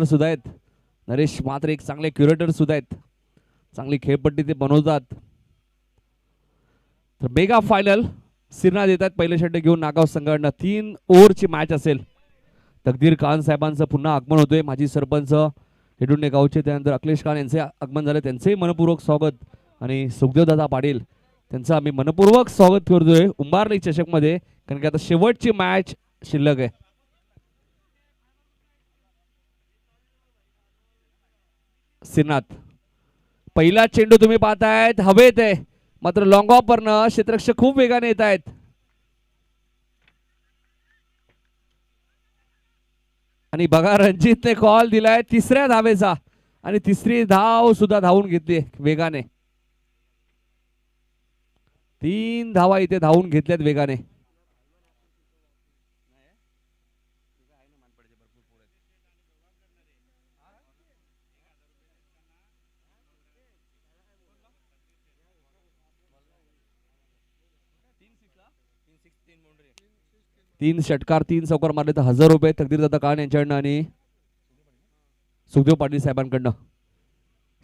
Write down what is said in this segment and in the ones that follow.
सुद्धा आहेत. नरेश मात्र एक चांगले क्युरेटर सुद्धा आहेत. चांगली खेळपट्टी ते बनवतात. तर मेगा फायनल सिरनाथ येतात पहिले षटक घेऊन नागाव संघाकडनं. 3 ओव्हरची मॅच असेल. तकदीर खान साहेबांचं पुन्हा आगमन होतोय. माजी सरपंच हेडुंडे गावचे, त्यानंतर अखिलेश खान यांचे आगमन झाले. त्यांचेही मनपूर्वक स्वागत. आणि सुखदेवदादा पाटील त्यांचं आम्ही मनपूर्वक स्वागत करतोय उंबारली चषक मध्ये, कारण की आता शेवटची मॅच शिल्लक आहे. सिरनाथ पहिला चेंडू तुम्ही पाहतायत हवेत आहे, मात्र लॉंग ऑफ वरनं क्षेत्ररक्षक खूप वेगाने येत आहेत. आणि बघा रणजितने कॉल दिलाय तिसऱ्या धावेचा, आणि तिसरी धाव सुद्धा धावून घेतली वेगाने. 3 धावा इथे धावून घेतल्यात वेगाने. तीन षटकार 3 चौकार मारले तर 1000 रुपये तकदीरदादा कान यांच्याकडनं आणि सुखदेव पाटील साहेबांकडनं.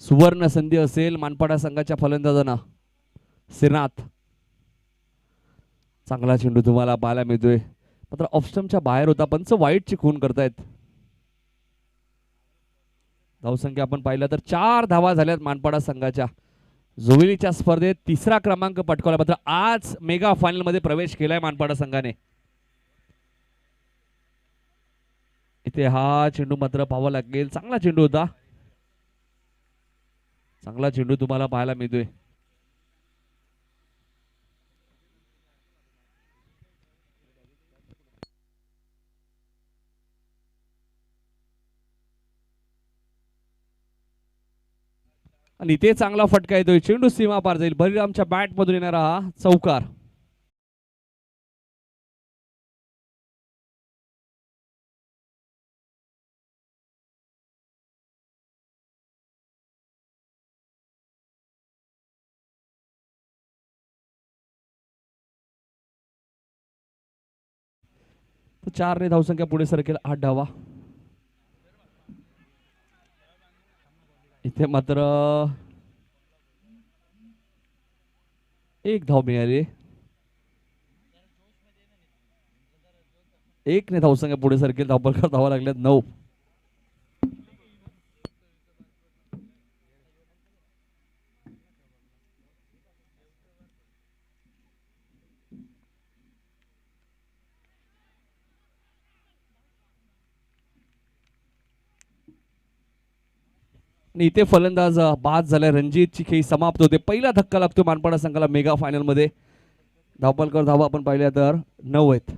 सुवर्ण संधी असेल मानपाडा संघाच्या फलंदाजांना. सिरनाथ चांगला चेंडू तुम्हाला पाहायला मिळतोय, मात्र ऑफस्टमच्या बाहेर होता. पंच वाईटची खून करतायत. धावसंख्या आपण पाहिलं तर 4 धावा झाल्यात मानपाडा संघाच्या. जोविलीच्या स्पर्धेत तिसरा क्रमांक पटकावला, मात्र आज मेगा फायनल मध्ये प्रवेश केलाय मानपाडा संघाने. इथे हा चेंडू मात्र पाहावा लागेल. चांगला चेंडू होता. चांगला चेंडू तुम्हाला पाहायला मिळतोय. आणि इथे चांगला फटका येतोय. चेंडू सीमा पार जाईल. बळीरामच्या बॅट मधून येणारा हा चौकार. तर 4 ने धावसंख्या पुढे सरकेल. 8 धावा. इथे मात्र 1 धाव मिळाली. 1 ने धावसंख्या पुढे सरकेल. धावपलकर धावा लागल्यात 9. आणि इथे फलंदाज बाद झालाय. रणजितची खेळी समाप्त होते. पहिला धक्का लागतो मानपाडा संघाला मेगा फायनल मध्ये. धावपलकर धावा आपण पाहिल्या तर 9 आहेत.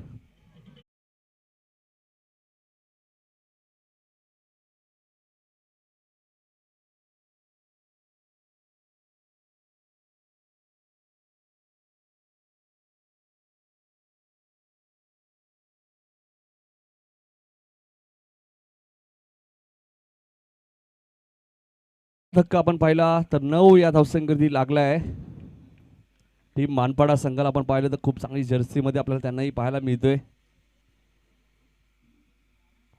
धक्का आपण पाहिला तर 9 या धावसंख्येवरती लागलाय. टीम मानपाडा संघाला आपण पाहिलं तर खूप चांगली जर्सी मध्ये आपल्याला त्यांनाही पाहायला मिळतोय.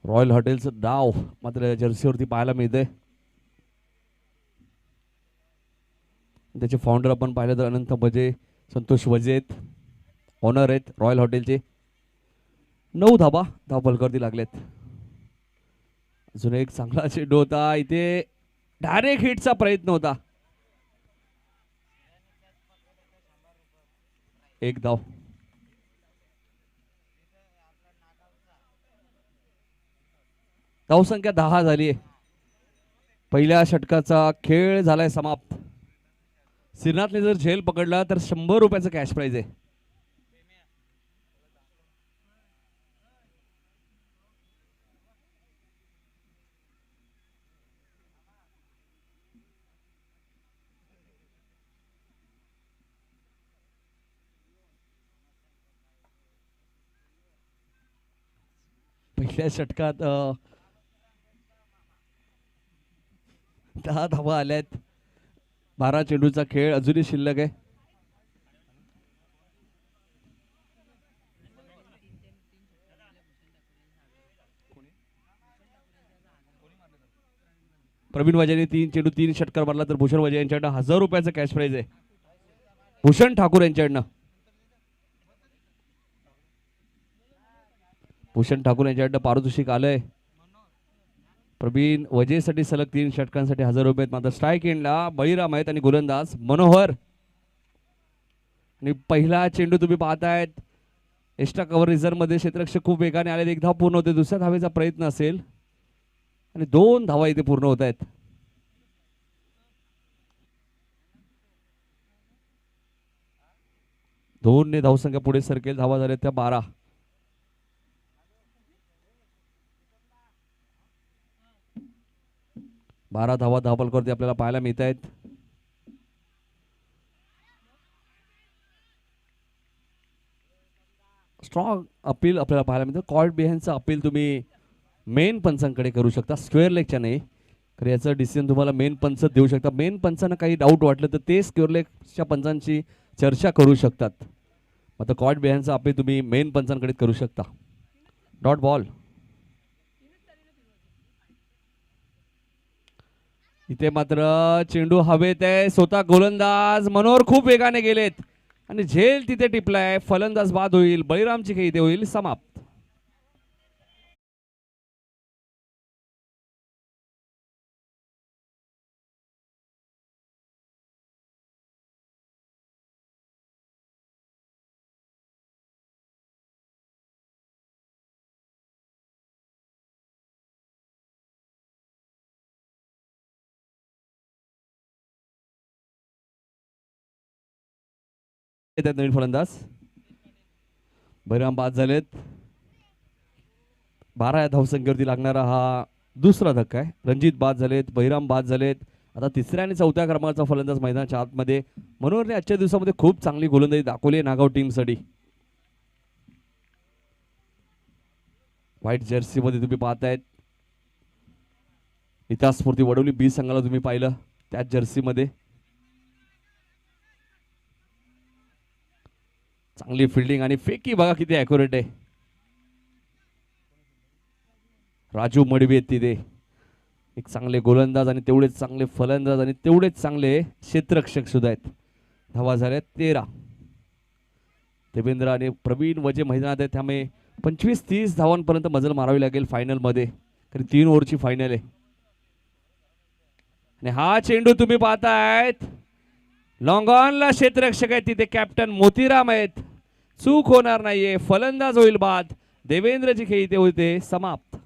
रॉयल हॉटेलचं डाव मात्र जर्सीवरती पाहायला मिळतंय. त्याचे फाउंडर आपण पाहिलं तर अनंत बजे, संतोष वजेत ऑनर आहेत रॉयल हॉटेलचे. 9 धाबा धावपलकरती लागलेत. अजून एक चांगला चेंडू होता. इथे डायरेक्ट हिटचा प्रयत्न होता. 1 धाव. धावसंख्या 10 झाली. पहिल्या षटकाचा खेळ झालाय समाप्त. सिरनाथने जर झेल पकडला तर 100 रुपयाचं कॅश प्राइज आहे. पहिल्या षटकात 10 धावा आल्यात. 12 चेंडूचा खेळ अजूनही शिल्लक आहे. प्रवीण वजेने 3 चेंडू 3 षटकार मारला तर भूषण वजे यांच्याकडनं 1000 रुपयाचं कॅश प्राइज आहे. भूषण ठाकूर यांच्याकडनं पारितोषिक आलंय. प्रवीण वजेसाठी सलग 3 षटकांसाठी 1000 रुपये. मात्र स्ट्राईक एंडला बळीराम आहेत आणि गोलंदाज मनोहर. आणि पहिला चेंडू तुम्ही पाहतायत एक्स्ट्रा कव्हर रिझर्व्ह मध्ये क्षेत्ररक्षक खूप वेगाने आले. एक धाव पूर्ण होते. दुसऱ्या धावेचा प्रयत्न असेल आणि 2 धावा इथे पूर्ण होत आहेत. दोनने धावसंख्या पुढे सरकेल. धावा झाल्या त्या 12. धावा धावफलकावरती आपल्याला पाहायला मिळत आहेत. स्ट्रॉंग अपील आपल्याला पाहायला मिळतं. कॉर्ड बिहाइंडचं अपील तुम्ही मेन पंचांकडे करू शकता, स्क्वेअर लेगच्या नाही. तर याचं डिसिजन तुम्हाला मेन पंच देऊ शकता. मेन पंचांना काही डाऊट वाटलं तर ते स्क्वेअर लेगच्या पंचांची चर्चा करू शकतात. आता कॉर्ड बिहाइंडचं अपील तुम्ही मेन पंचांकडे करू शकता. Dot ball. इथे मात्र चेंडू हवेत आहे. स्वतः गोलंदाज मनोहर खूप वेगाने गेलेत आणि झेल तिथे टिपलाय. फलंदाज बाद होईल. बळीरामची खेळी इथे होईल समाप्त. नवीन फलंदाज बळीराम बाद झालेत. 12 या धावसंख्येवरती लागणारा हा दुसरा धक्का आहे. रणजित बाद झालेत. बळीराम बाद झालेत. आता तिसऱ्या आणि चौथ्या क्रमांकाचा फलंदाज मैदानाच्या आतमध्ये. मनोहरने आजच्या दिवसामध्ये खूप चांगली गोलंदाजी दाखवली आहे नागाव टीमसाठी. व्हाईट जर्सी मध्ये तुम्ही पाहतायत इतिहास स्फूर्ती वडवली बी संघाला तुम्ही पाहिलं त्याच जर्सी मध्ये. चांगली फिल्डिंग आणि फेकी बघा किती ॲक्युरेट आहे. राजू मडवी आहेत तिथे. एक चांगले गोलंदाज आणि तेवढेच चांगले फलंदाज आणि तेवढेच चांगले क्षेत्ररक्षक सुद्धा आहेत. धावा झाल्या 13. देवेंद्र आणि प्रवीण वजे मैदानात आहेत. त्यामुळे 25-30 धावांपर्यंत मजल मारावी लागेल फायनल मध्ये. कारण 3 ओव्हरची फायनल आहे. आणि हा चेंडू तुम्ही पाहतायत लॉंग ऑनला क्षेत्ररक्षक आहेत तिथे कॅप्टन मोतीराम आहेत. चूक होणार नाहीये. फलंदाज होईल बाद. देवेंद्रची खेळी इथे होते समाप्त.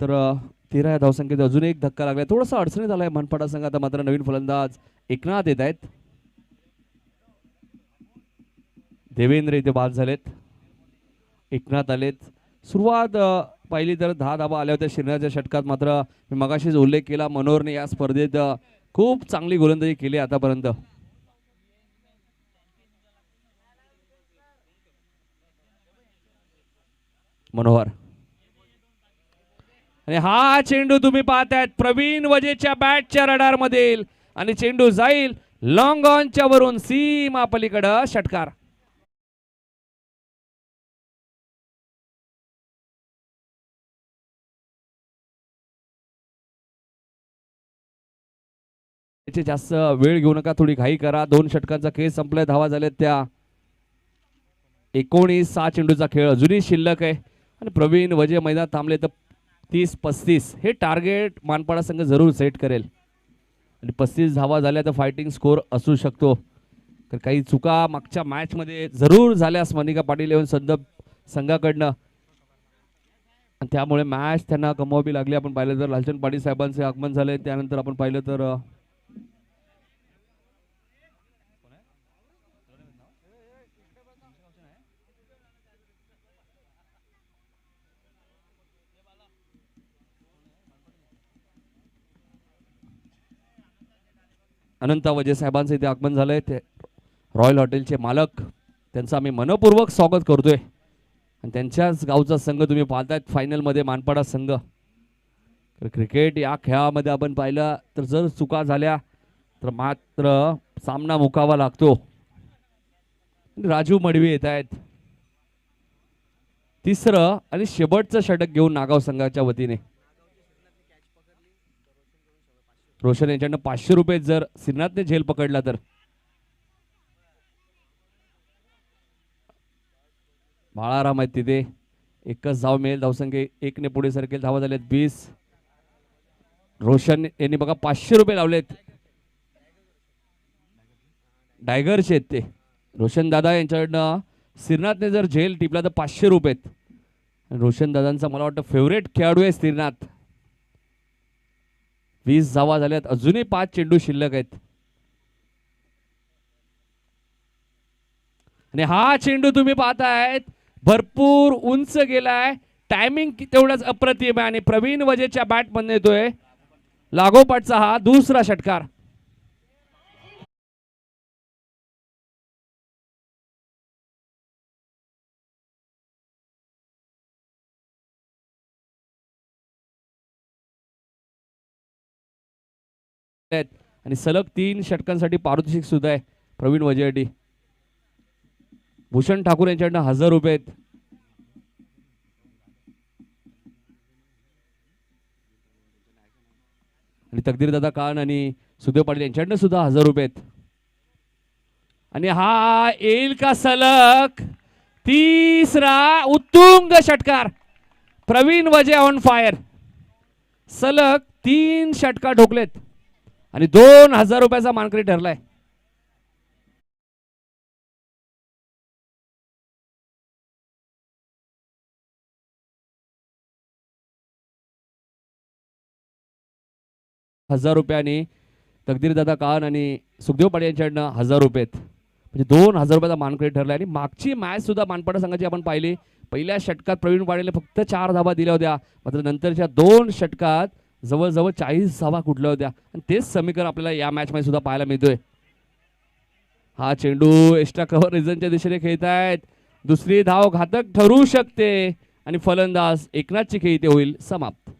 तर 13 या धावसंख्येत अजून एक धक्का लागलाय. थोडासा अडचणीत आलाय मनपाडा संघ. आता मात्र नवीन फलंदाज एकनाथ येत आहेत. देवेंद्र इथे बाद झालेत. एकनाथ आलेत. सुरुवात पाहिली तर 10 धावा आल्या होत्या शिरण्याच्या षटकात. मात्र मी मगाशीच उल्लेख केला मनोहरने या स्पर्धेत खूप चांगली गोलंदाजी केली आतापर्यंत. मनोहर आणि हा चेंडू तुम्ही पाहतायत प्रवीण वजेच्या बॅटच्या रडार मधील आणि चेंडू जाईल लॉंग ऑनच्या वरून सीमा पलीकडे षटकार. जास्त वेळ घेऊ नका. थोडी घाई करा. 2 षटकांचा खेळ संपलाय. धावा झाल्यात त्या 19. 6 चेंडूचा खेळ अजूनही शिल्लक आहे आणि प्रवीण वजे मैदानात थांबले तर 30-35 हे टार्गेट मानपाडा संघ जरूर सेट करेल. आणि 35 धावा झाल्या तर फायटिंग स्कोर असू शकतो. तर काही चुका मागच्या मॅच मध्ये जरूर झाल्यास मनिका पाटील येऊन संघाकडनं त्यामुळे मॅच त्यांना गमवावी लागली. आपण पाहिलं तर लालचंद पाटील साहेबांचे आगमन झाले. त्यानंतर आपण पाहिलं तर अनंता वजे साहेबांचं इथे आगमन झालंय. ते रॉयल हॉटेलचे मालक. त्यांचं आम्ही मनपूर्वक स्वागत करतोय. आणि त्यांच्याच गावचा संघ तुम्ही पाहतायत फायनलमध्ये मानपाडा संघ. तर क्रिकेट या खेळामध्ये आपण पाहिलं तर जर चुका झाल्या तर मात्र सामना मुकावा लागतो. राजू मडवी येत आहेत तिसरं आणि शेवटचं षटक घेऊन नागाव संघाच्या वतीने. रोशन यांच्याकडनं 500 रुपये जर श्रीनाथने झेल पकडला तर. बाळाराम आहेत तिथे. एकच धाव मिळेल. धावसंख्या 1 ने पुढे सरकेल. धावा झाल्यात 20. रोशन यांनी बघा 500 रुपये लावलेत. डायगरचे आहेत ते. रोशन दादा यांच्याकडनं श्रीनाथने जर झेल टिपला तर 500 रुपये. रोशन दादांचा मला वाटतं फेवरेट खेळाडू आहे श्रीनाथ. 20 धावा झाल्यात. अजूनही 5 चेंडू शिल्लक आहेत. आणि हा चेंडू तुम्ही पाहतायत भरपूर उंच गेलाय. टायमिंग तेवढाच अप्रतिम आहे आणि प्रवीण वजेच्या बॅट मध्ये येतोय लागोपाठचा हा दुसरा षटकार. आणि सलग 3 षटकांसाठी पारितोषिक सुद्धा आहे प्रवीण वजेसाठी. भूषण ठाकूर यांच्याकडनं 1000 रुपये आहेत. आणि तकदीरदादा कान आणि सुदेव पाटील यांच्याकडनं सुद्धा 1000 रुपये आहेत. आणि हा येईल का सलग तिसरा उत्तुंग षटकार. प्रवीण वजे ऑन फायर. सलग 3 षटकार ठोकलेत आणि 2000 रुपयाचा मानकरी ठरलाय. ₹1000 तकदीरदादा कान आणि सुखदेव पाटील यांच्याकडनं 1000 रुपये आहेत. म्हणजे 2000 रुपयाचा मानकरी ठरलाय. आणि मागची मॅच सुद्धा मानपाडा संघाची आपण पाहिली. पहिल्या षटकात प्रवीण पाटीलने फक्त 4 धावा दिल्या होत्या. मात्र नंतरच्या 2 षटकात जवळजवळ 40 धावा कुठल्या होत्या. आणि तेच समीकरण आपल्याला या मॅच मध्ये सुद्धा पाहायला मिळतोय. हा चेंडू एक्स्ट्रा कव्हर रिझनच्या दिशेने खेळतायत. दुसरी धाव घातक ठरू शकते आणि फलंदाज एकनाथची खेळी ते होईल समाप्त.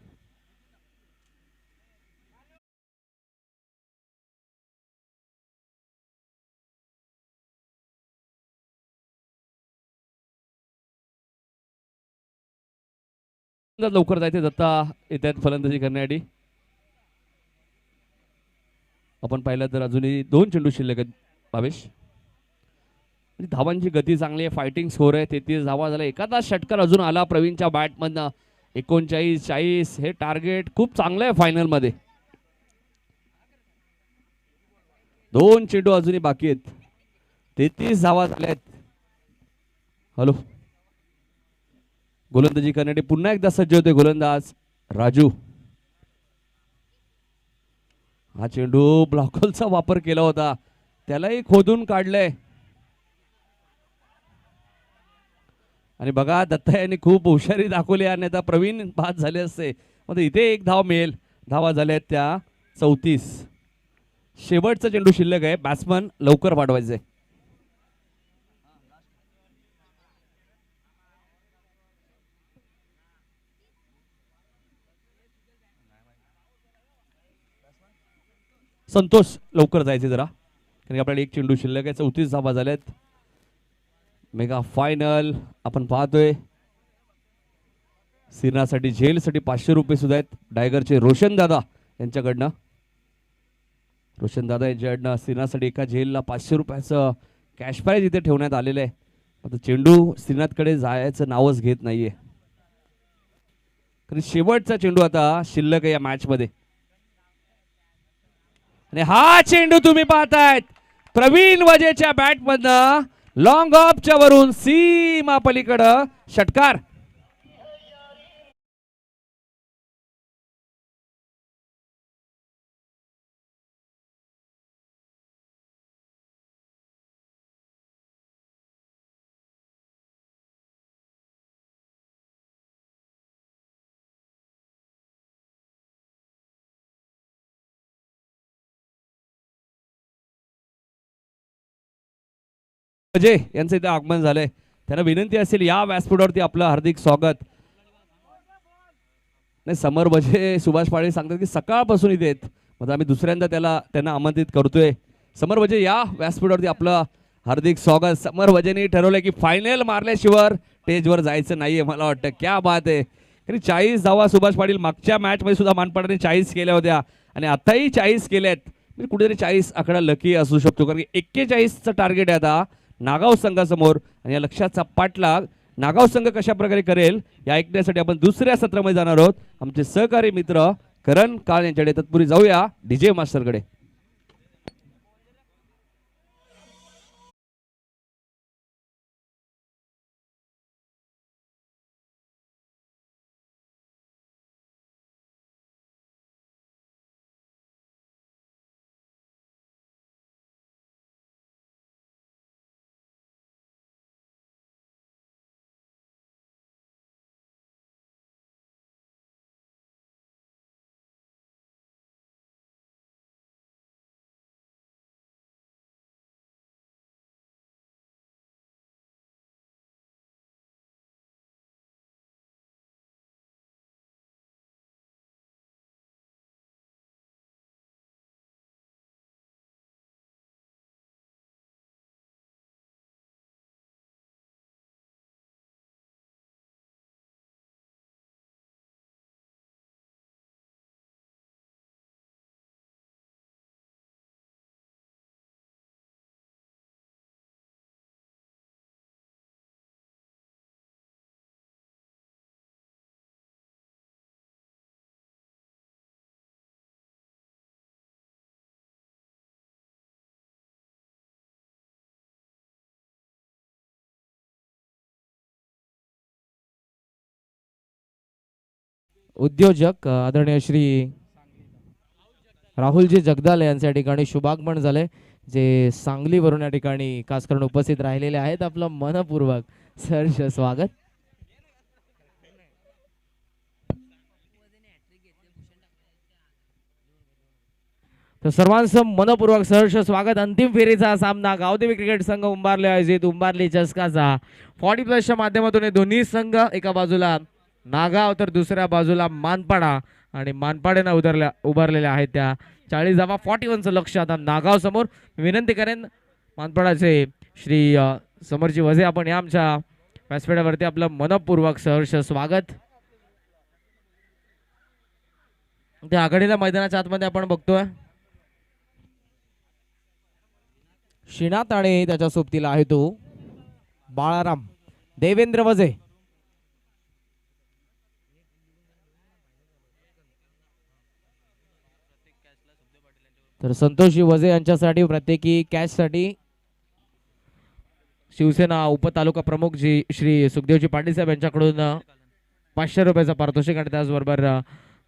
लवकर जायचे दत्ता येतात फलंदाजी करण्यासाठी. आपण पाहिलं तर अजूनही 2 चेंडू शिल्लक आहेत भावेश. धावांची गती चांगली आहे. फायटिंग स्कोर आहे. 33 धावा झाला. एखादा षटकार अजून आला प्रवीणच्या बॅटमधनं. 39 40 हे टार्गेट खूप चांगलं आहे फायनल मध्ये. 2 चेंडू अजूनही बाकी आहेत. 33 धावा झाल्यात. हॅलो गोलंदाजी करण्यासाठी पुन्हा एकदा सज्ज होते गोलंदाज राजू. हा चेंडू ब्लॉकलचा वापर केला होता. त्यालाही खोदून काढलंय. आणि बघा दत्ता यांनी खूप हुशारी दाखवली आणि आता प्रवीण बाद झाले असते. मग इथे 1 धाव मिळेल. धावा झाल्या आहेत त्या 34. शेवटचा चेंडू शिल्लक आहे. बॅट्समन लवकर पाठवायचे. संतोष लवकर जायचे जरा कारण आपल्याला 1 चेंडू शिल्लक आहे. 34 धावा झाल्यात. मेगा फायनल आपण पाहतोय. श्रीनाथसाठी झेलसाठी 500 रुपये सुद्धा आहेत. डायगरचे रोशन दादा यांच्याकडनं. रोशन दादा यांच्याकडनं श्रीनाथसाठी एका झेलला 500 रुपयाचं कॅश प्राइज इथे ठेवण्यात आलेलं आहे. आता चेंडू श्रीनाथकडे जायचं नावच घेत नाहीये. कारण शेवटचा चेंडू आता शिल्लक आहे या मॅच मध्ये. आणि हा चेंडू तुम्ही पाहतायत प्रवीण वजेच्या बॅट मधनं लॉंग ऑफच्या वरून सीमा पलीकडं षटकार. वजे यांचं इथे आगमन झालंय. त्यांना विनंती असेल या व्यासपीठावरती आपलं हार्दिक स्वागत. नाही, समर बजे सुभाष पाटील सांगतात की सकाळपासून इथे आहेत, मग आम्ही दुसऱ्यांदा त्यांना आमंत्रित करतोय. समर बजे या व्यासपीठावरती आपलं हार्दिक स्वागत. समर बजेने ठरवलं की फायनल मारल्याशिवाय स्टेजवर जायचं नाहीये. मला वाटतं क्या बात आहे. 40 धावा सुभाष पाटील मागच्या मॅच मध्ये सुद्धा मानपाडाने 40 केल्या होत्या आणि आताही 40 केल्यात. म्हणजे कुठेतरी 40 आकडा लकी असू शकतो, कारण 41चं टार्गेट आहे आता नागाव संघासमोर. आणि या लक्ष्याचा पाठलाग नागाव संघ कशा प्रकारे करेल या ऐकण्यासाठी आपण दुसऱ्या सत्रामध्ये जाणार आहोत. आमचे सहकारी मित्र करण काळ यांच्याकडे. तत्पूर्वी जाऊया डीजे मास्टरकडे. उद्योजक आदरणीय श्री राहुलजी जगदाले यांच्या ठिकाणी शुभागमन झाले, जे सांगलीवरून या ठिकाणी खास करून उपस्थित राहिलेले आहेत. आपलं मनपूर्वक सहर्ष स्वागत. तर सर्वांचं मनपूर्वक सहर्ष स्वागत. अंतिम फेरीचा सामना गावदेवी क्रिकेट संघ उंबारले आयोजित उंबारली चषकाचा 40+ माध्यमातून हे दोन्ही संघ एका बाजूला नागाव तर दुसऱ्या बाजूला मानपाडा आणि मानपाड्यानं उभारलेल्या आहेत त्या 40 धावा. 41चं लक्ष आता नागाव समोर. विनंती करेन मानपाडाचे श्री समरजी वझे, आपण या आमच्या व्यासपीठावरती आपलं मनपूर्वक सहर्ष स्वागत. ते आघाडीला मैदानाच्या आतमध्ये आपण बघतोय श्रीनाथ आणि त्याच्या सोबतीला आहे तो बाळाराम देवेंद्र वझे. तर संतोषी वझे यांच्यासाठी प्रत्येकी कॅचसाठी शिवसेना उपतालुका प्रमुख जी श्री सुखदेवजी पाटील साहेब यांच्याकडून 500 रुपयाचं पारितोषिक आणि त्याचबरोबर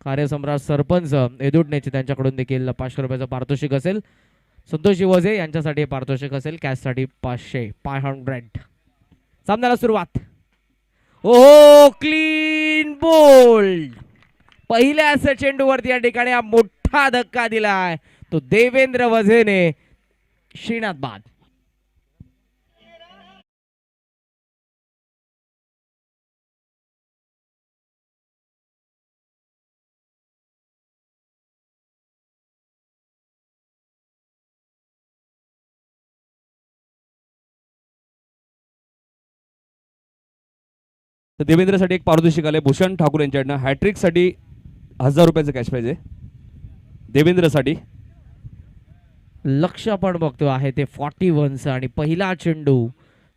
कार्यसम्राट सरपंच एदुटण्याचे त्यांच्याकडून देखील 500 रुपयाचं पारितोषिक असेल. संतोषी वझे यांच्यासाठी पारितोषिक असेल कॅचसाठी 500. सामन्याला सुरुवात. ओ क्लीन बोल्ड. पहिल्याच चेंडूवरती या ठिकाणी हा मोठा धक्का दिलाय तो देवेंद्र वझेने. श्रीनाथ बाद. तर देवेंद्रसाठी एक पारितोषिक आले भूषण ठाकूर यांच्याकडनं. हॅट्रिकसाठी 1000 रुपयाचं कॅश प्राइज आहे देवेंद्रसाठी. लक्ष आपण बघतो आहे ते 41चं आणि पहिला चेंडू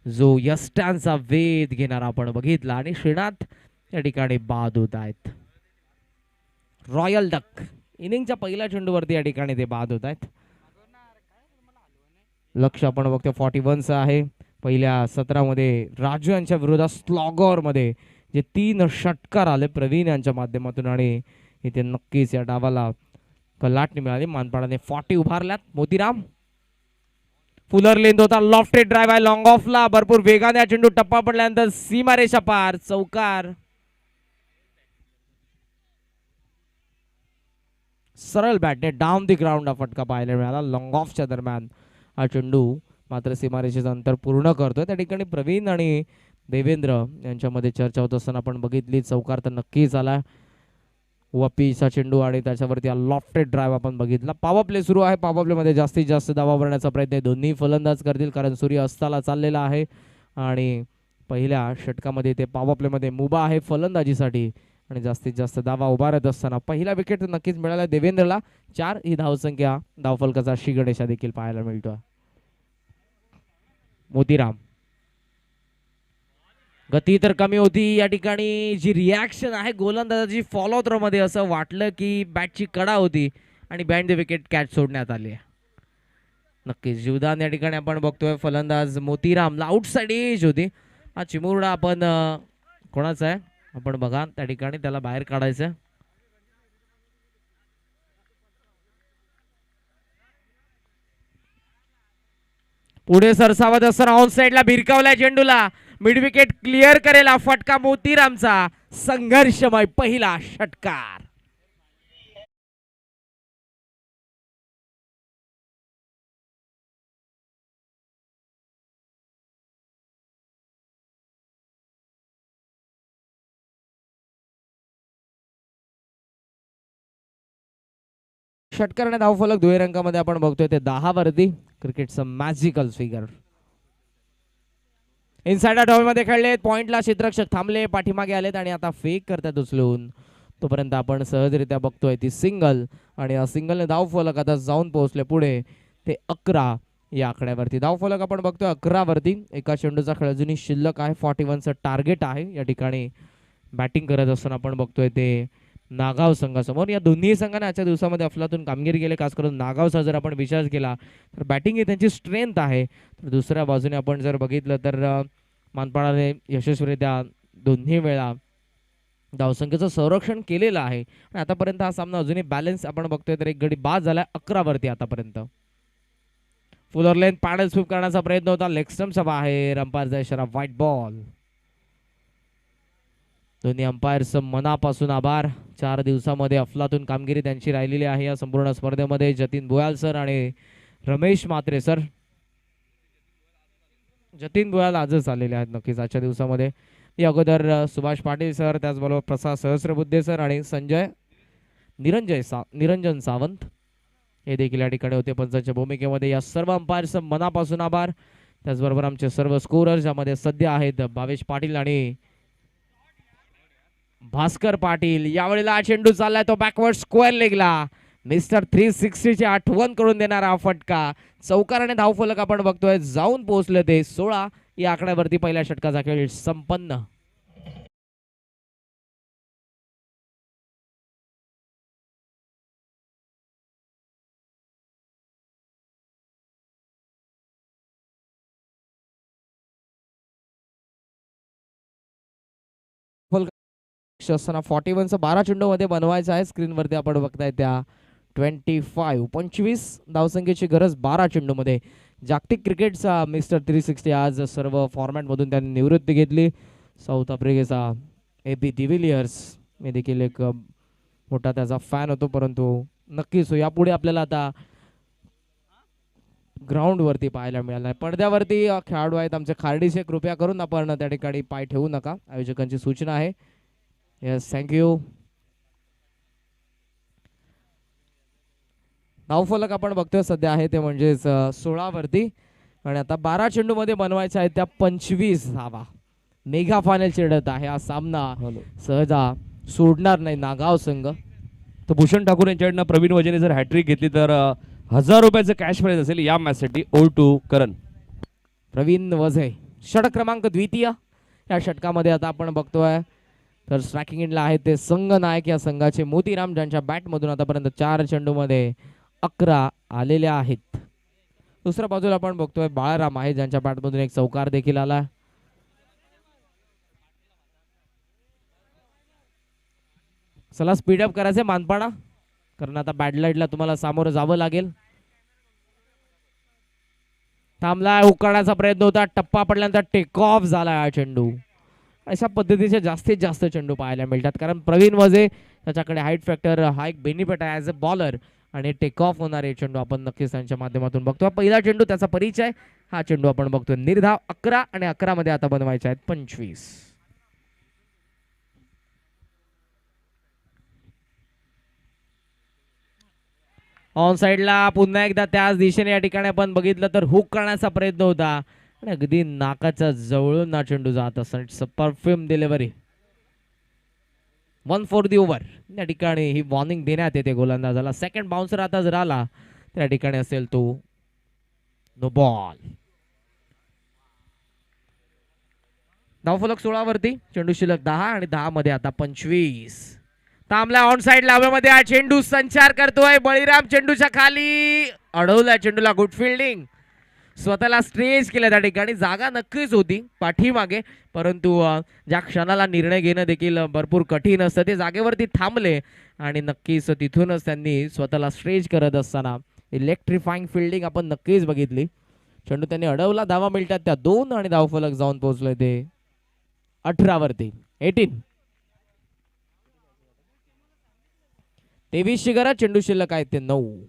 जो यस्टांचा वेध घेणारा आपण बघितला आणि श्रीनाथ या ठिकाणी बाद होत आहेत. रॉयल डक इनिंगच्या पहिल्या चेंडूवरती या ठिकाणी ते बाद होत आहेत. लक्ष आपण बघतो 41चं आहे. पहिल्या सत्रामध्ये राजू यांच्या विरोधात स्लॉगर मध्ये जे 3 षटकार आले प्रवीण यांच्या माध्यमातून आणि इथे नक्कीच या डावाला कलाटणी मिळाली. मानपाडाने 40 उभारल्यात. मोतीराम फुलर लेंथ होता. लॉफ्टेड ड्राइव्ह आहे लॉंग ऑफला. भरपूर वेगाने चेंडू टप्पा पडल्यानंतर सीमारेषा पार चौकार. सरळ बॅटने डाऊन दी ग्राउंड हा फटका पाहायला मिळाला. लॉंग ऑफच्या दरम्यान हा चेंडू मात्र सीमारेषेचं अंतर पूर्ण करतोय. त्या ठिकाणी प्रवीण आणि देवेंद्र यांच्यामध्ये चर्चा होत असताना आपण बघितली. चौकार तर नक्कीच आला. वपीचा चेंडू आणि त्याच्यावरती लॉफ्टेड ड्राईव्ह आपण बघितला. पॉवर प्ले सुरू आहे. पॉवर प्ले मध्ये जास्तीत जास्त धावा भरण्याचा प्रयत्न दोन्ही फलंदाज करतील, कारण सूर्य अस्ताला चाललेला आहे आणि पहिल्या षटकामध्ये ते पॉवर प्ले मध्ये मुभा आहे फलंदाजीसाठी आणि जास्तीत जास्त धावा उभारत असताना पहिला विकेट नक्कीच मिळाला देवेंद्रला. 4 ही धावसंख्या धावफलकाचा श्री गणेशा देखील पाहायला मिळतो. मोतीराम, गती तर कमी होती या ठिकाणी. जी रिॲक्शन आहे गोलंदाजाची फॉलो थ्रो मध्ये, असं वाटलं की बॅटची कडा होती आणि बॅट द विकेट कॅच सोडण्यात आली आहे. नक्कीच जीवदान या ठिकाणी आपण बघतोय. फलंदाज मोतीरामला आउटसाइड एज होती. हा चिमुरडा आपण कोणाचा आहे आपण बघा, त्या ठिकाणी त्याला बाहेर काढायचं. पुढे सरसावत असताना ऑन साइडला भिरकावल्या चेंडूला मिड विकेट क्लिअर करेल हा फटका मोतीरामचा. संघर्षमय पहिला षटकार. षटकार धावफलक दुहेरी अंकामध्ये आपण बघतोय ते 10 वरती. क्रिकेटचं मॅजिकल फिगर. इनसाइड मध्ये खेळलेत. पॉइंटला क्षेत्ररक्षक थांबले, पाठीमागे आलेत आणि आता फेक करतात उचलून. तोपर्यंत आपण सहजरित्या बघतोय ती सिंगल आणि या सिंगलने धावफलक आता जाऊन पोहोचले पुढे ते 11 या आकड्यावरती. धावफलक आपण बघतोय 11 वरती. एका चेंडूचा खेळ अजूनही शिल्लक आहे. 41चं टार्गेट आहे. या ठिकाणी बॅटिंग करत असताना आपण बघतोय ते नागाव संघासमोर. या दोन्ही संघाने आजच्या दिवसामध्ये अफलातून कामगिरी केली. खास करून नागावचा जर आपण विचार केला तर बॅटिंग ही त्यांची स्ट्रेंथ आहे. तर दुसऱ्या बाजूने आपण जर बघितलं तर मानपाडाने यशस्वीरित्या दोन्ही वेळा धावसंख्येचं संरक्षण केलेलं आहे आणि आतापर्यंत हा सामना अजूनही बॅलन्स आपण बघतोय. तर एक गडी बाद झाला 11 वरती आतापर्यंत. फुलर लेन पॅडल स्वीप करण्याचा प्रयत्न होता. लेग स्टंपच्या बाहेर. अंपायरचा इशारा व्हाईट बॉल. दोन्ही अंपायर्स मनापासून आभार. 4 दिवसामध्ये अफलातून कामगिरी त्यांची राहिलेली आहे या संपूर्ण स्पर्धेमध्ये. जतीन भुयाल सर आणि रमेश म्हात्रे सर. जतीन भुयाल आजच आलेले आहेत नक्कीच आजच्या दिवसामध्ये. या अगोदर सुभाष पाटील सर, त्याचबरोबर प्रसाद सहस्रबुद्धे सर आणि निरंजन सावंत हे देखील या ठिकाणी होते पंचांच्या भूमिकेमध्ये. या सर्व अंपायर्स मनापासून आभार. त्याचबरोबर आमचे सर्व स्कोरर ज्यामध्ये सध्या आहेत भावेश पाटील आणि भास्कर पाटील. यावेळेला हा चेंडू चाललाय तो बॅकवर्ड स्क्वेअर लेगला. मिस्टर 360 ची आठवण करून देणारा हा फटका. चौकाराने धावफलक आपण बघतोय जाऊन पोहोचले ते 16 या आकड्यावरती. पहिल्या षटकाचा खेळ संपन्न. असताना 41चं 12 चेंडू मध्ये बनवायचं आहे. स्क्रीनवरती आपण बघताय त्या 25 धावसंख्येची गरज 12 चेंडू मध्ये. जागतिक क्रिकेटचा मिस्टर 360 आज सर्व फॉर्मॅट मधून त्यांनी निवृत्ती घेतली. साऊथ आफ्रिकेचा एबी डिव्हिलियर्स मी देखील एक मोठा त्याचा फॅन होतो, परंतु नक्कीच यापुढे आपल्याला आता ग्राउंड वरती पाहायला मिळाला. पडद्यावरती खेळाडू आहेत आमचे खार्डीचे. कृपया करून आपण त्या ठिकाणी पाय ठेवू नका, आयोजकांची सूचना आहे. Yes, thank you. धावफलक आपण बघतोय सध्या आहे ते म्हणजेच 16 वरती आणि आता 12 चेंडू मध्ये बनवायच्या आहेत त्या 25 धावा. मेगा फायनल चिडत आहे हा सामना. सहजा सोडणार नाही नागाव संघ. तर भूषण ठाकूर यांच्याकडनं प्रवीण वजेने जर हॅट्रिक घेतली तर 1000 रुपयाचं कॅश प्राइज असेल या मॅचसाठी. ओल टू करण. प्रवीण वजे षटक क्रमांक द्वितीय या षटकामध्ये. आता आपण बघतोय तर स्ट्रायकिंग एंडला आहे ते संघ नायक या संघाचे मोतीराम, ज्यांच्या बॅटमधून आतापर्यंत 4 चेंडूमध्ये 11 आलेल्या आहेत. दुसऱ्या बाजूला आपण बघतोय बाळाराम आहे, ज्यांच्या बॅटमधून एक चौकार देखील आला. चला स्पीडअप करायचे मानपाडा, कारण आता बॅड लाईटला तुम्हाला सामोरं जावं लागेल. थांबला, उकळण्याचा प्रयत्न होता, टप्पा पडल्यानंतर टेक ऑफ झाला हा चेंडू. अशा पद्धतीचे जास्तीत जास्त चेंडू पाहायला मिळतात, कारण प्रवीण वजे त्याच्याकडे हाईट फॅक्टर हा एक बेनिफिट आहे ॲज अ बॉलर आणि टेक ऑफ होणारे चेंडू आपण नक्कीच त्यांच्या माध्यमातून बघतो. पहिला चेंडू त्याचा परिचय, हा चेंडू आपण बघतोय. निर्धाव 11 आणि 11 मध्ये आता बनवायचे आहेत 25. ऑन साइडला पुन्हा एकदा त्याच दिशेने या ठिकाणी आपण बघितलं तर हुक करण्याचा प्रयत्न होता आणि अगदी नाकाच्या जवळून ना चेंडू जात असताना it's a perfume delivery. 1 for the over. या ठिकाणी ही वॉर्निंग देण्यात येते गोलंदाजाला. सेकंड बाउन्सर आता जर आला तर या ठिकाणी असेल तो नो बॉल. धावफलक 16 वरती, चेंडू शिल्लक 10 आणि 10 मध्ये आता 25. तांबला ऑन साइड लाव्यामध्ये हा चेंडू संचार करतोय. बळीराम चेंडूच्या खाली अडवला चेंडूला. Good fielding. स्वतःला स्ट्रेच केलं त्या ठिकाणी. जागा नक्कीच होती पाठीमागे, परंतु ज्या क्षणाला निर्णय घेणं देखील भरपूर कठीण असतं ते जागेवरती थांबले आणि नक्कीच तिथूनच त्यांनी स्वतःला स्ट्रेच करत असताना इलेक्ट्रिफाईंग फिल्डिंग आपण नक्कीच बघितली. चेंडू त्यांनी अडवला. धावा मिळतात त्या 2 आणि धावफलक जाऊन पोहोचलोय ते 18 वरती. 18. 23ची गरज. चेंडू शिल्लक आहेत ते 9.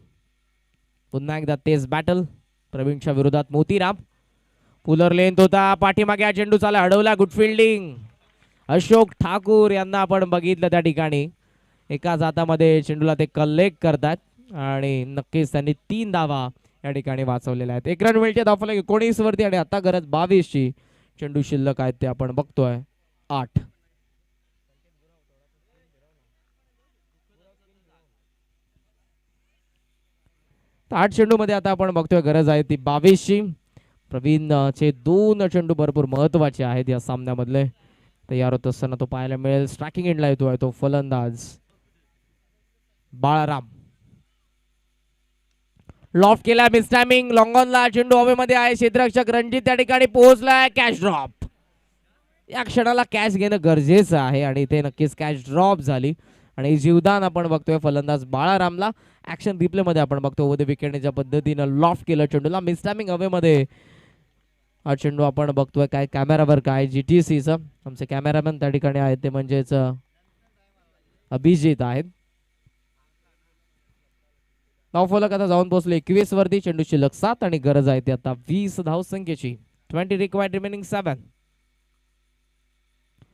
पुन्हा एकदा तेच बॅटल. प्रवीणच्या विरोधात मोतीराम. पुलर लेंथ होता पाठीमागे. हा चेंडू चाला अडवला. Good fielding. अशोक ठाकूर यांना आपण बघितलं त्या ठिकाणी एकाच हातामध्ये चेंडूला ते कलेक्ट करतात आणि नक्कीच त्यांनी 3 धावा या ठिकाणी वाचवलेल्या आहेत. 1 रन मिळते. धावफलक 19 वरती आणि आता गरज 22ची. चेंडू शिल्लक आहेत ते आपण बघतोय 8. तर 8 चेंडू मध्ये आता आपण बघतोय गरज आहे ती 22ची. प्रवीण चे 2 चेंडू भरपूर महत्वाचे आहेत या सामन्यामधले. तयार होत असताना तो पाहायला मिळेल. स्ट्रायकिंग एंडला येतोय तो फलंदाज बाळाराम. लॉफ्ट केला. Miss timing. लॉंग ऑनला चेंडू हवेमध्ये आहे. क्षेत्ररक्षक रणजित त्या ठिकाणी पोहोचलाय. Catch drop. या क्षणाला कॅच घेणं गरजेचं आहे आणि ते नक्कीच कॅच ड्रॉप झाली आणि जीवदान आपण बघतोय फलंदाज बाळारामला. ऍक्शन रिप्ले मध्ये आपण बघतो ओव्हर द विकेट ज्या पद्धतीनं लॉफ्ट केलं चेंडूला. मिस टायमिंग हवेमध्ये हा चेंडू आपण बघतोय. काय कॅमेरावर काय GTCचं आमचे कॅमेरामॅन त्या ठिकाणी आहेत ते म्हणजेच अभिजित आहेत. धावफलक आता जाऊन पोहोचले 21 वरती. चेंडू शिल्लक 7 आणि गरज आहे ती आता 20 धावसंख्येची. 20 रिक्वायर्ड रिमेनिंग 7.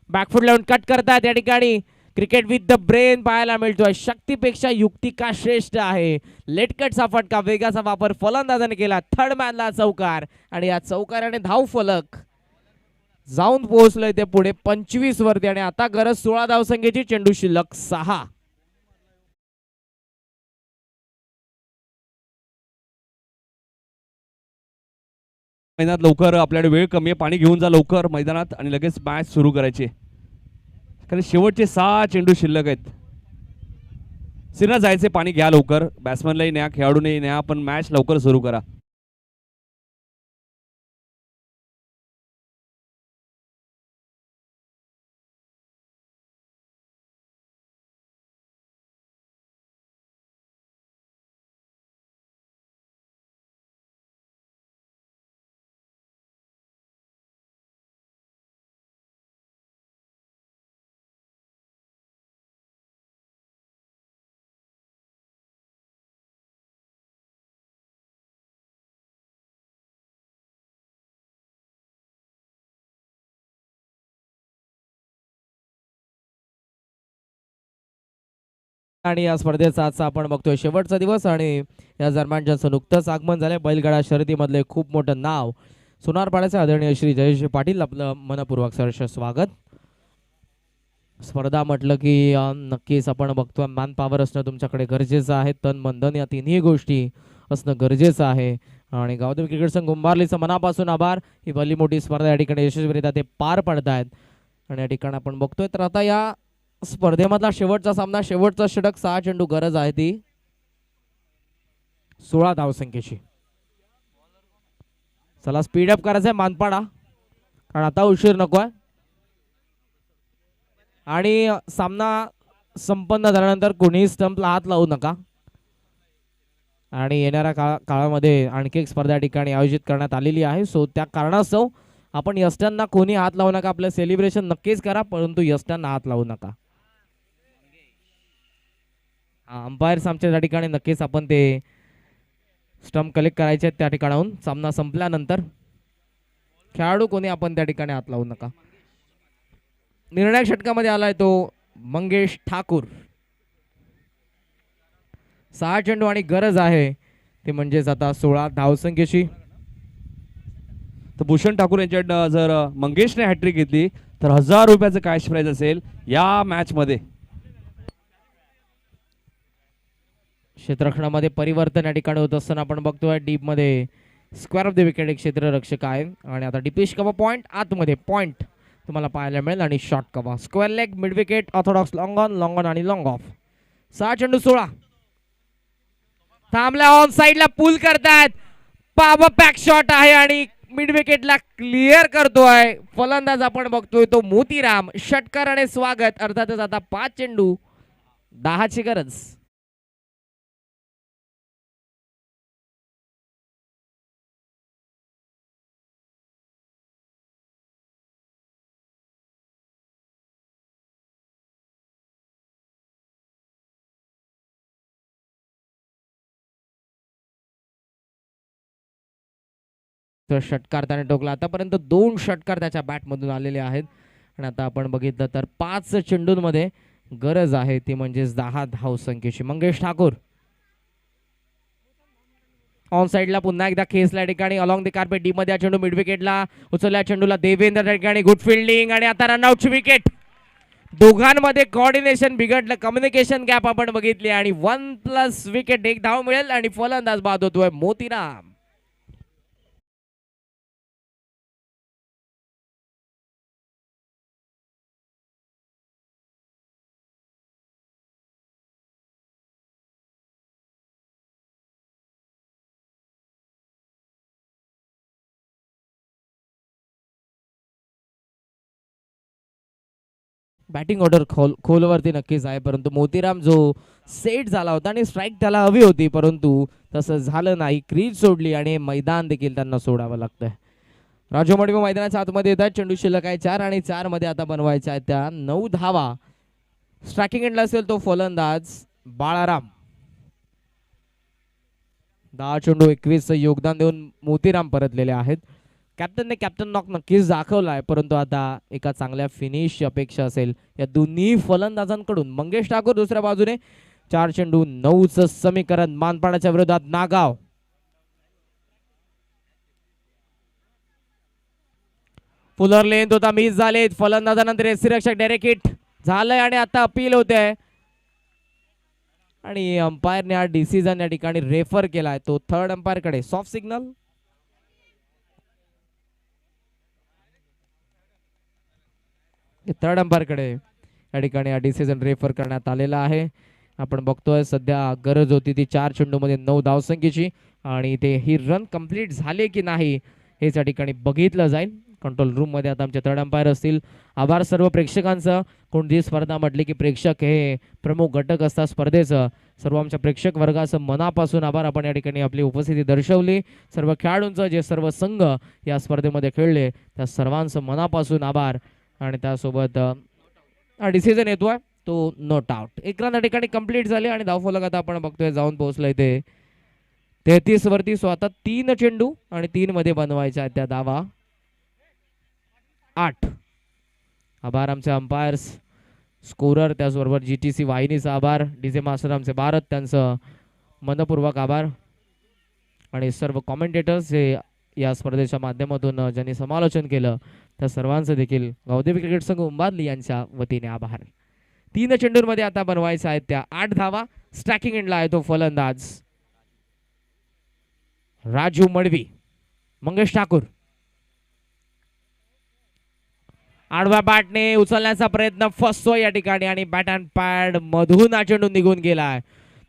बॅकफुट लावून कट करतात या ठिकाणी. क्रिकेट विथ द ब्रेन पाहायला मिळतोय. शक्तीपेक्षा युक्ती का श्रेष्ठ आहे. लेटकटचा फटका वेगाचा वापर फलंदाजाने केला. थर्ड मॅनला चौकार आणि या चौकाराने धावफलक जाऊन पोहोचलोय ते पुढे 25 वरती आणि आता गरज 16 धावसंख्येची. चेंडू शिल्लक 6. मैदानात लवकर. आपल्याकडे वेळ कमी आहे. पाणी घेऊन जा लवकर मैदानात आणि लगेच मॅच सुरू करायची कारण शेवटचे 6 चेंडू शिल्लक आहेत. सिन्हा जायचे. पाणी घ्या लवकर. बॅट्समनलाही न्या, खेळाडूनही न्या, पण मॅच लवकर सुरू करा. आणि या स्पर्धेचा आजचा आपण बघतोय शेवटचा दिवस आणि या दरम्यान ज्यांचं नुकतंच आगमन झालंय बैलगाडा शर्यतीमधले खूप मोठं नाव सोनारपाड्याचे आदरणीय श्री जयेश पाटील आपलं मनपूर्वक सहर्ष स्वागत. स्पर्धा म्हटलं की नक्कीच आपण बघतोय मॅन पॉवर असणं तुमच्याकडे गरजेचं आहे. तन मन धन या तिन्ही गोष्टी असणं गरजेचं आहे आणि गावदेवी क्रिकेट संघ कुंभारलीचं मनापासून आभार. ही भली मोठी स्पर्धा या ठिकाणी यशस्वीरित्या ते पार पडतायत आणि या ठिकाणी आपण बघतोय तर आता या स्पर्धेमधला शेवटचा सामना. शेवटचा षटक. 6 चेंडू गरज आहे ती 16 धावसंख्येची. चला स्पीडअप करायचंय मानपाडा कारण आता उशीर नकोय आणि सामना संपन्न झाल्यानंतर कोणीही स्टंपला हात लावू नका आणि येणाऱ्या काळामध्ये आणखी एक स्पर्धा ठिकाणी आयोजित करण्यात आलेली आहे. सो त्या कारणास्तव आपण यष्टांना कोणी हात लावू नका. आपलं सेलिब्रेशन नक्कीच करा परंतु यष्टांना हात लावू नका. अंपायर्स आमच्या त्या ठिकाणी नक्कीच आपण ते स्टंप कलेक्ट करायचे आहेत त्या ठिकाणाहून सामना संपल्यानंतर. खेळाडू कोणी आपण त्या ठिकाणी हात लावू नका. निर्णायक षटकामध्ये आलाय तो मंगेश ठाकूर. 6 चेंडू आणि गरज आहे ते म्हणजेच आता 16 धावसंख्येची. तर भूषण ठाकूर यांच्याकडनं जर मंगेशने हॅट्रिक घेतली तर 1000 रुपयाचं कॅश प्राइज असेल या मॅच मध्ये. क्षेत्ररक्षणामध्ये परिवर्तन या ठिकाणी होत असताना आपण बघतोय डीप मध्ये स्क्वेअर ऑफ द विकेट एक क्षेत्ररक्षक आहे आणि आता डीपिश कव्हा पॉइंट आतमध्ये पॉइंट तुम्हाला पाहायला मिळेल आणि short cover square leg mid wicket orthodox long on आणि लॉंग ऑफ. 6 चेंडू 16 थांबला ऑन साइडला पुल करतायत. पावा पॅक शॉट आहे आणि मिड विकेटला क्लिअर करतोय फलंदाज आपण बघतोय तो मोतीराम. षटकार आणि स्वागत. अर्थातच आता 5 चेंडू 10 ची गरज. षटकार त्याने टोकला. आतापर्यंत 2 षटकार त्याच्या बॅटमधून आलेले आहेत आणि आता आपण बघितलं तर 5 चेंडूंमध्ये गरज आहे ती म्हणजेच 10 धावसंख्येची. मंगेश ठाकूर ऑन साइडला पुन्हा एकदा खेचल्या ठिकाणी अलॉंग द कार्पेट डी मध्ये चेंडू मिड विकेटला उचलल्या चेंडूला देवेंद्र त्या ठिकाणी गुड फिल्डिंग आणि आता रनआउटची विकेट. दोघांमध्ये कोऑर्डिनेशन बिघडलं. कम्युनिकेशन गॅप आपण बघितली आणि 1+ विकेट. 1 धाव मिळेल आणि फलंदाज बाद होतोय मोतीराम. बॅटिंग ऑर्डर खोलवरती नक्कीच आहे परंतु मोतीराम जो सेट झाला होता आणि स्ट्राईक त्याला हवी होती परंतु तसं झालं नाही. क्रीज सोडली आणि मैदान देखील त्यांना सोडावं लागतंय. राजू मडवी मैदानाच्या आतमध्ये येतात. चेंडू शिल्लक आहे 4 आणि 4 मध्ये आता बनवायच्या आहेत त्या 9 धावा. स्ट्रायकिंग एंडला असेल तो फलंदाज बाळाराम. 10 चेंडू 21 योगदान देऊन मोतीराम परतलेले आहेत. कॅप्टनने कॅप्टन नॉक नक्कीच दाखवलाय परंतु आता एका चांगल्या फिनिश अपेक्षा असेल या दोन्ही फलंदाजांकडून. मंगेश ठाकूर दुसऱ्या बाजूने 4 चेंडू 9चं समीकरण. मानपाडाच्या विरोधात नागाव. फुलर लेंथ होता मिस झाले. फलंदाजानंतर यष्टीरक्षक डायरेक्ट हिट झालंय आणि आता अपील होते आणि अंपायरने हा डिसिजन या ठिकाणी रेफर केलाय तो थर्ड अंपायर कडे. Soft signal. थर्ड अंपायर कडे या ठिकाणी हा डिसिजन रेफर करण्यात आलेला आहे. आपण बघतोय सध्या गरज होती ती 4 चेंडू मध्ये 9 धावसंख्येची आणि ते ही रन कंप्लीट झाले की नाही हेच या ठिकाणी बघितलं जाईल. कंट्रोल रूम मध्ये आता आमचे थर्ड अंपायर असतील. आभार सर्व प्रेक्षकांचं. कोणतीही स्पर्धा म्हटली की प्रेक्षक हे प्रमुख घटक असतात स्पर्धेचं. सर्व आमच्या प्रेक्षक वर्गाचं मनापासून आभार. आपण या ठिकाणी आपली उपस्थिती दर्शवली. सर्व खेळाडूंचं जे सर्व संघ या स्पर्धेमध्ये खेळले त्या सर्वांचं मनापासून आभार आणि त्यासोबत हा डिसिजन येतोय तो नॉट आउट. 1 रन या ठिकाणी कंप्लीट झाले आणि धावफलक आता आपण बघतोय जाऊन पोहोचलाय ते 33 वरती. सो आता 3 चेंडू आणि 3 मध्ये बनवायच्या त्या धावा 8. आभार आमचे अंपायर्स स्कोरर त्याचबरोबर GTC वाहिनीचा आभार. डीजे मास्टर आमचे भारत त्यांचं मनपूर्वक आभार आणि सर्व कॉमेंटेटर्स जे या स्पर्धेच्या माध्यमातून ज्यांनी समालोचन केलं त्या सर्वांचं देखील गावदेवी क्रिकेट संघ उंबारली यांच्या वतीने आभार. 3 चेंडूंमध्ये आता बनवायच्या आहेत त्या 8 धावा. स्ट्रायकिंग एंडला आहे तो फलंदाज राजू मडवी. मंगेश ठाकूर आडव्या बॅटने उचलण्याचा प्रयत्न फसतोय या ठिकाणी आणि बॅट अँड पॅड मधून हा चेंडू निघून गेलाय.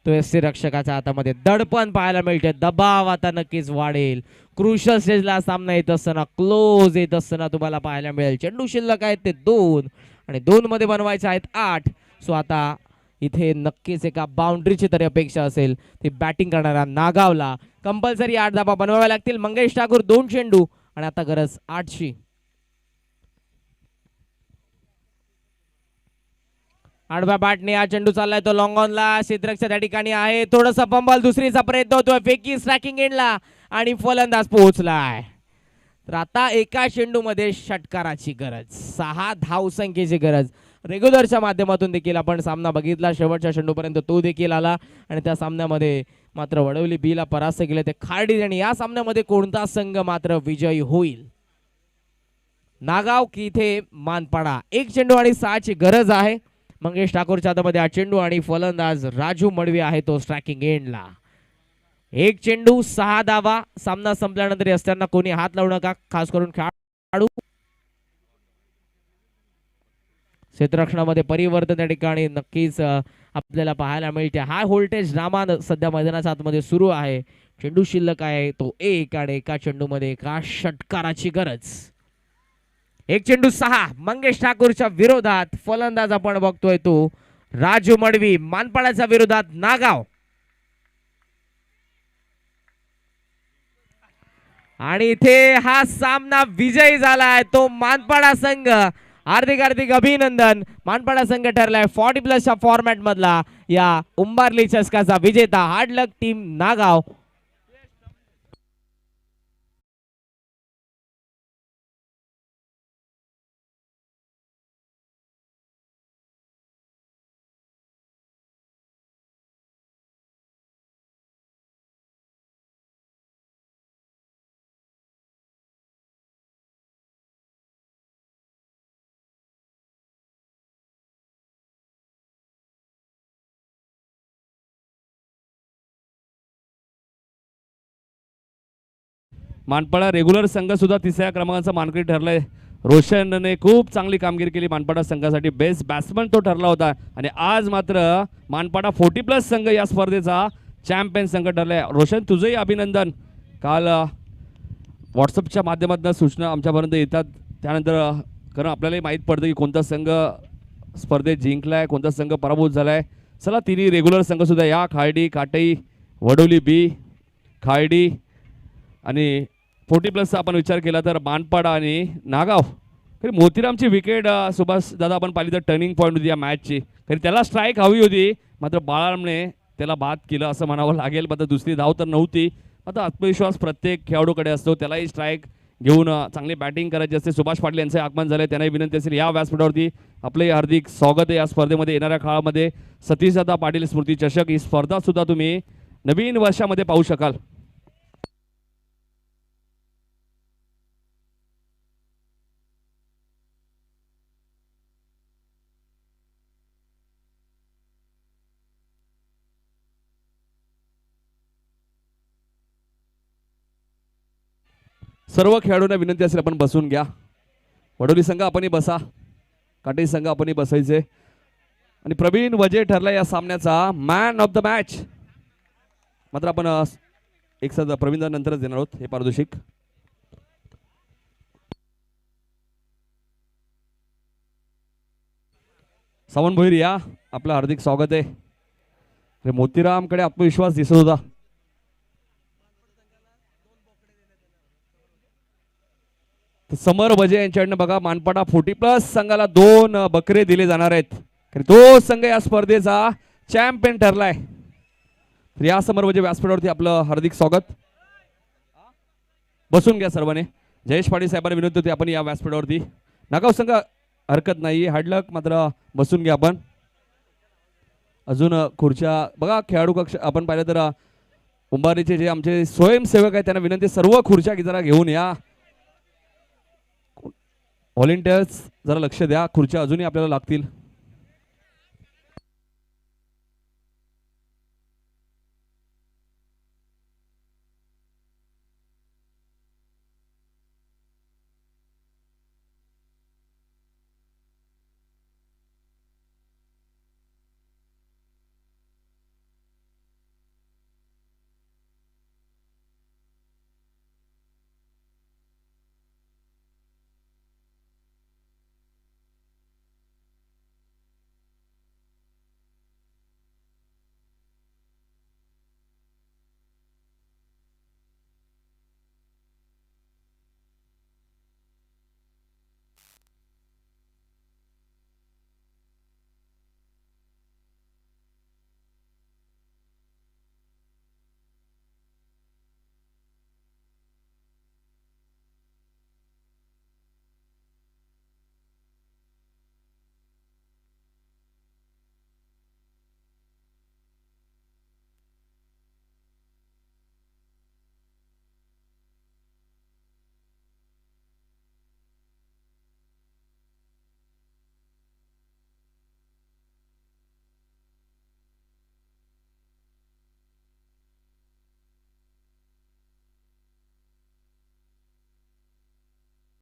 तो यष्टीरक्षकाच्या हातामध्ये दडपण पाहायला मिळते. दबाव आता नक्कीच वाढेल. क्रुशल स्टेजला सामना येत असताना क्लोज येत असताना तुम्हाला पाहायला मिळेल. चेंडू शिल्लक आहेत ते 2 आणि 2 मध्ये बनवायचे आहेत 8. सो आता इथे नक्कीच एका बाउंड्रीची तरी अपेक्षा असेल ती बॅटिंग करणाऱ्या नागावला. कंपल्सरी 8 धावा बनवाव्या लागतील. मंगेश ठाकूर 2 चेंडू आणि आता गरज 8ची. आडव्या बॅटने हा चेंडू चाललाय तो लॉंग ऑनला. क्षेत्ररक्षक त्या ठिकाणी आहे. थोडंसं फंबल. दुसरीचा प्रयत्न होतोय. फेकी स्ट्रायकिंग एंडला आणि फलंदाज पोहोचलाय. तर आता एका चेंडूमध्ये षटकाराची गरज, 6 धावसंख्येची गरज. रेग्युलरच्या माध्यमातून देखील आपण सामना बघितला. शेवटच्या चेंडूपर्यंत तो देखील आला आणि त्या सामन्यामध्ये मात्र वडवली बीला परास्त केले ते खार्डी. आणि या सामन्यामध्ये कोणता संघ मात्र विजयी होईल? नागाव की इथे मानपाडा? एक चेंडू आणि 6ची गरज आहे. मंगेश ठाकूरच्या हातामध्ये हा चेंडू आणि फलंदाज राजू मडवी आहे तो स्ट्रायकिंग एंडला. एक चेंडू 6 धावा. सामना संपल्यानंतर असताना कोणी हात लावू नका, खास करून खेळाडू. क्षेत्ररक्षणामध्ये परिवर्तन त्या ठिकाणी नक्कीच आपल्याला पाहायला मिळते. हाय व्होल्टेज ड्रामा सध्या मैदानाच्या आतमध्ये सुरू आहे. चेंडू शिल्लक आहे तो एक आणि एका चेंडूमध्ये एका षटकाराची गरज. एक चेंडू 6 मंगेश ठाकूरच्या विरोधात. फलंदाज आपण बघतोय तो राजू मडवी. मानपाड्याच्या विरोधात नागाव. आणि इथे हा सामना विजयी झालाय तो मानपाडा संघ. हार्दिक हार्दिक अभिनंदन. मानपाडा संघ ठरलाय 40+ फॉर्मॅट मधला या उंबारली चषकाचा विजेता. हार्ड लक टीम नागाव. मानपाडा रेग्युलर संघ सुद्धा 3ऱ्या क्रमांकाचा मानकरी ठरलाय. रोशनने खूप चांगली कामगिरी केली मानपाडा संघासाठी. बेस्ट बॅट्समन तो ठरला होता आणि आज मात्र मानपाडा 40+ संघ या स्पर्धेचा चॅम्पियन संघ ठरलाय. रोशन तुझंही अभिनंदन. काल व्हॉट्सअपच्या माध्यमातून सूचना आमच्यापर्यंत येतात, त्यानंतर कारण आपल्यालाही माहीत पडतं की कोणता संघ स्पर्धेत जिंकलाय, कोणता संघ पराभूत झालाय. चला तिन्ही रेग्युलर संघ सुद्धा या खार्डी, काटई, वडोली बी, खार्डी आणि 40+ आपण विचार केला तर मानपाडा आणि नागाव. तरी मोतीरामची विकेट सुभाष दादा आपण पाहिली तर टर्निंग पॉईंट होती या मॅचची. तरी त्याला स्ट्राईक हवी होती, मात्र बाळारामने त्याला बाद केलं असं म्हणावं लागेल. मात्र दुसरी धाव तर नव्हती. आता आत्मविश्वास प्रत्येक खेळाडूकडे असतो, त्यालाही स्ट्राईक घेऊन चांगली बॅटिंग करायची असते. सुभाष पाटील यांचे आगमन झाले, त्यांनाही विनंती असेल या व्यासपीठावरती आपले हार्दिक स्वागत आहे. या स्पर्धेमध्ये येणाऱ्या काळामध्ये सतीशदादा पाटील स्मृती चषक ही स्पर्धा सुद्धा तुम्ही नवीन वर्षामध्ये पाहू शकाल. सर्व खेळाडूंना विनंती असेल आपण बसून घ्या. वडोली संघ आपणही बसा, काटेरी संघ आपणही बसायचे. आणि प्रवीण वजे ठरला या सामन्याचा मॅन ऑफ द मॅच. मात्र आपण एक साथ प्रवीण नंतरच देणार आहोत हे पारितोषिक. सावंत भोईर या, आपलं हार्दिक स्वागत आहे. मोतीरामकडे आत्मविश्वास दिसत होता. समर वजे यांच्याकडनं बघा मानपाडा 40+ संघाला 2 बकरे दिले जाणार आहेत. तो संघ या स्पर्धेचा चॅम्पियन ठरलाय. तर या समर वजे व्यासपीठावरती आपलं हार्दिक स्वागत. बसून घ्या सर्वांनी. जयेश पाटील साहेबांना विनंती होती आपण या व्यासपीठावरती. नागाव संघ हरकत नाही, हाडलक, मात्र बसून घ्या आपण. अजून खुर्च्या बघा खेळाडू कक्ष आपण पाहिलं तर उंबारीचे जे आमचे स्वयंसेवक आहेत त्यांना विनंती सर्व खुर्च्या जरा घेऊन या. व्हॉलेंटियर्स जरा लक्ष द्या, खुर्च्या अजूनही आपल्याला लागतील.